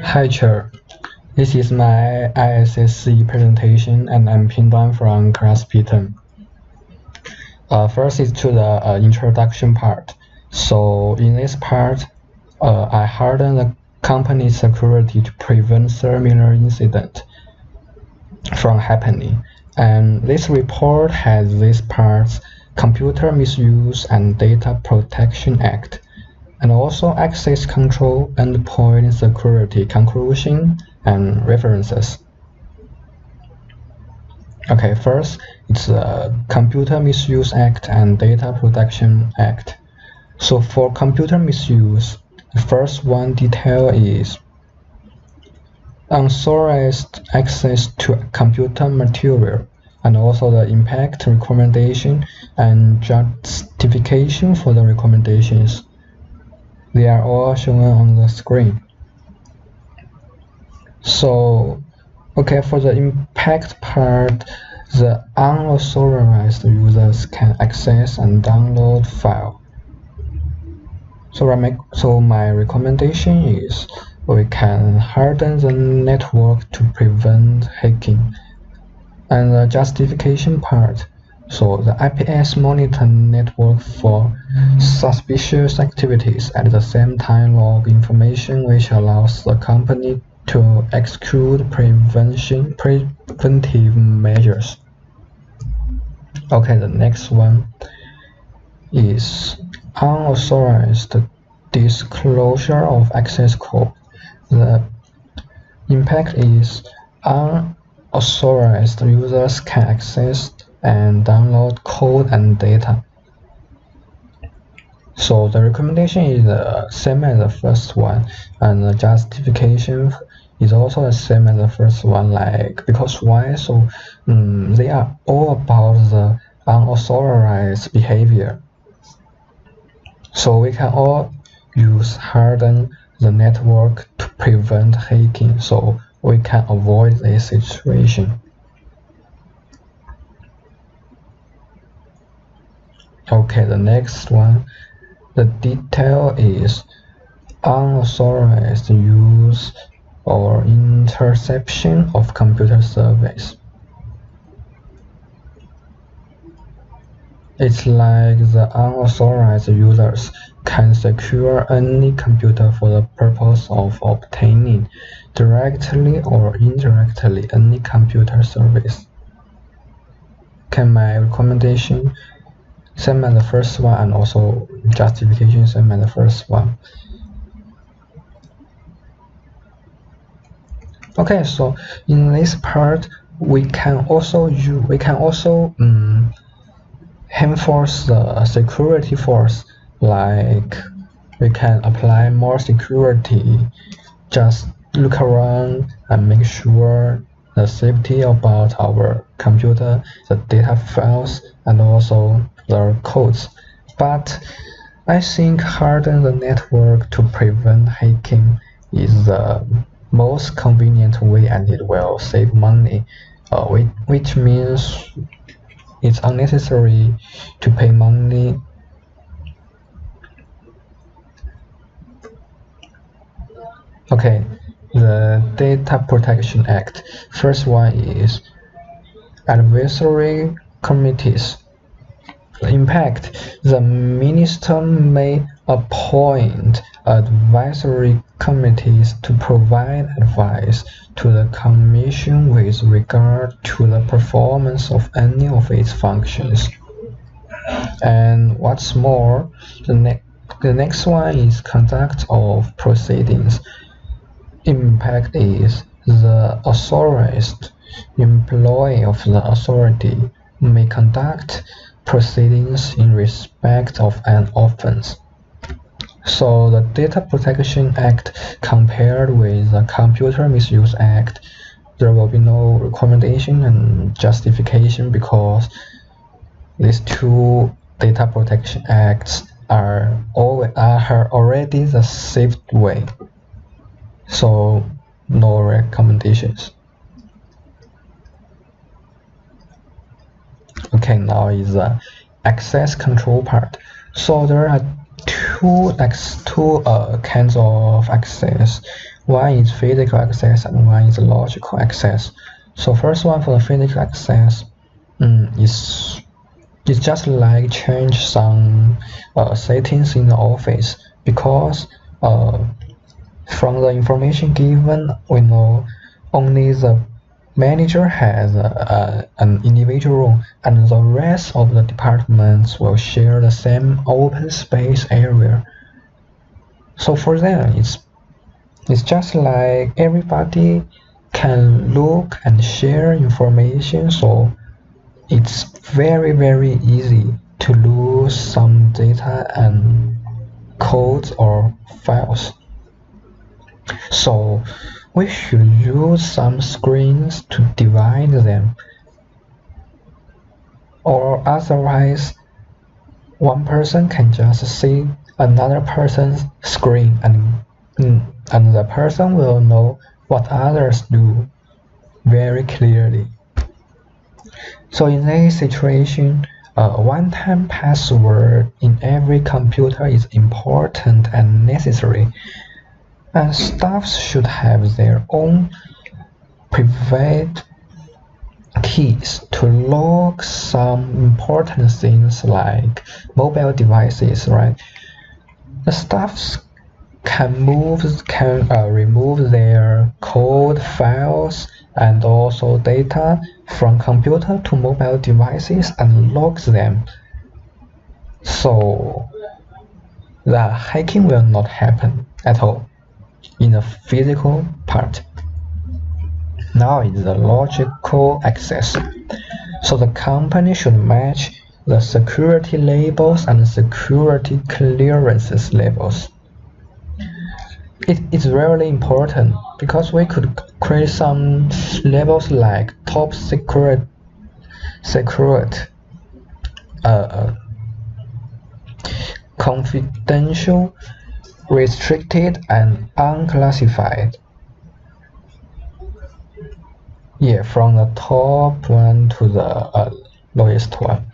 Hi Chair, this is my ISSC presentation and I'm Pindan from class P10. First is to the introduction part. So in this part, I harden the company's security to prevent similar incident from happening. And this report has these parts: Computer Misuse and Data Protection Act, and also access control, endpoint security, conclusion, and references. Okay, first, it's the Computer Misuse Act and Data Protection Act. So for computer misuse, the first one detail is unauthorized access to computer material, and also the impact, recommendation, and justification for the recommendations. They are all shown on the screen. So, okay, for the impact part, the unauthorized users can access and download file. So my recommendation is we can harden the network to prevent hacking. And the justification part, so the IPS monitor network for suspicious activities, at the same time log information, which allows the company to execute preventive measures. Okay, the next one is unauthorized disclosure of access code. The impact is unauthorized users can access and download code and data. So the recommendation is the same as the first one, and the justification is also the same as the first one. Because why? So they are all about the unauthorized behavior. So we can all use harden the network to prevent hacking, so we can avoid this situation. Okay, the next one, the detail is unauthorized use or interception of computer service. It's like the unauthorized users can secure any computer for the purpose of obtaining, directly or indirectly, any computer service. Okay, my recommendation, same as the first one, and also justification, same as the first one. Okay, so in this part, we can also enforce the security force, like we can apply more security, just look around and make sure the safety about our computer, the data files, and also the codes. But I think harden the network to prevent hacking is the most convenient way, and it will save money, which means it's unnecessary to pay money. Okay, the Data Protection Act. First one is advisory committees. Impact, the minister may appoint advisory committees to provide advice to the Commission with regard to the performance of any of its functions. And what's more, the next one is conduct of proceedings. Impact is the authorized employee of the authority may conduct proceedings in respect of an offense. So the Data Protection Act compared with the Computer Misuse Act, there will be no recommendation and justification, because these two Data Protection Acts are already the safe way. So no recommendations. Okay, now is the access control part. So there are two kinds of access. One is physical access and one is logical access. So first one for the physical access is it's just like change some settings in the office, because from the information given, we know only the manager has an individual room, and the rest of the departments will share the same open space area. So for them, it's just like everybody can look and share information, so it's very easy to lose some data and codes or files. So we should use some screens to divide them, or otherwise one person can just see another person's screen, and the person will know what others do very clearly. So in this situation, a one-time password in every computer is important and necessary, and staffs should have their own private keys to log some important things like mobile devices, right? The staffs can remove their code files and also data from computer to mobile devices and logs them, so the hacking will not happen at all in the physical part. Now is the logical access. So the company should match the security labels and security clearances levels. It's really important, because we could create some levels like top secret, confidential, restricted, and unclassified. Yeah, from the top one to the lowest one.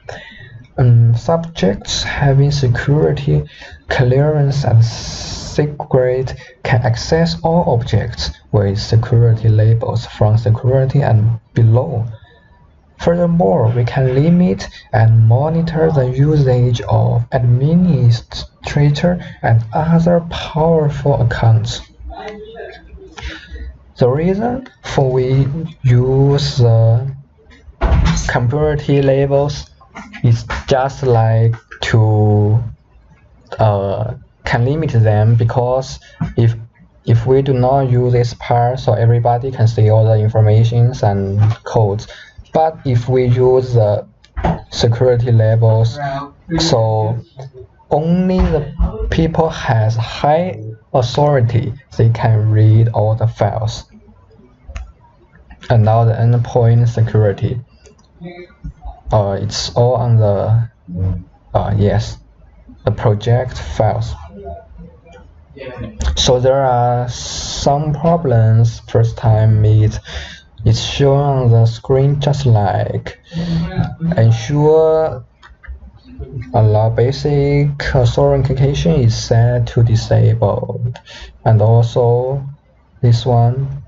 Subjects having security clearance and secret can access all objects with security labels from security and below. Furthermore, we can limit and monitor the usage of administrator and other powerful accounts. The reason for we use the security labels is just like to can limit them, because if we do not use this part, so everybody can see all the informations and codes. But if we use the security labels, so only the people has high authority, they can read all the files. And now the endpoint security, it's all on the the project files. So there are some problems first time it's shown on the screen, just like ensure allow basic authentication is set to disabled, and also this one,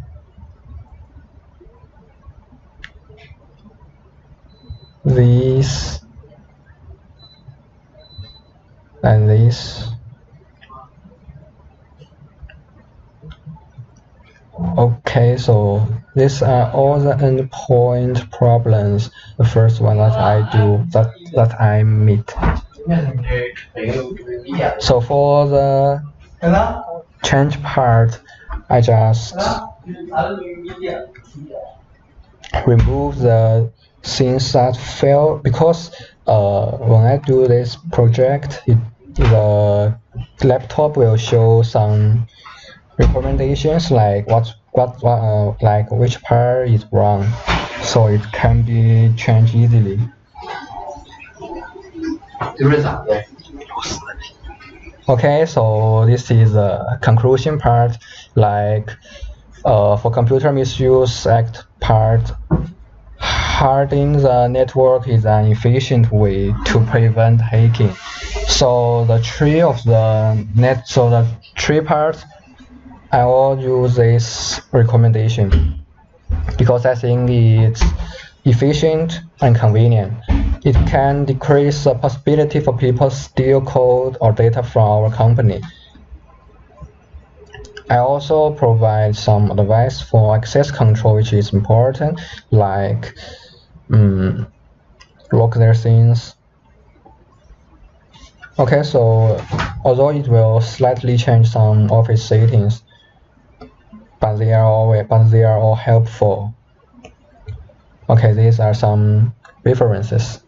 this and this. Okay, so these are all the endpoint problems. The first one that I meet. So for the change part, I just remove the things that fail, because when I do this project, the laptop will show some recommendations like like which part is wrong, so it can be changed easily. Okay, so this is the conclusion part. Like for computer misuse act part, hardening the network is an efficient way to prevent hacking. So the tree of the net, so the tree part I will use this recommendation because I think it's efficient and convenient. It can decrease the possibility for people to steal code or data from our company. I also provide some advice for access control, which is important, like lock their things. Okay, so although it will slightly change some office settings, but they are all helpful. Okay, these are some references.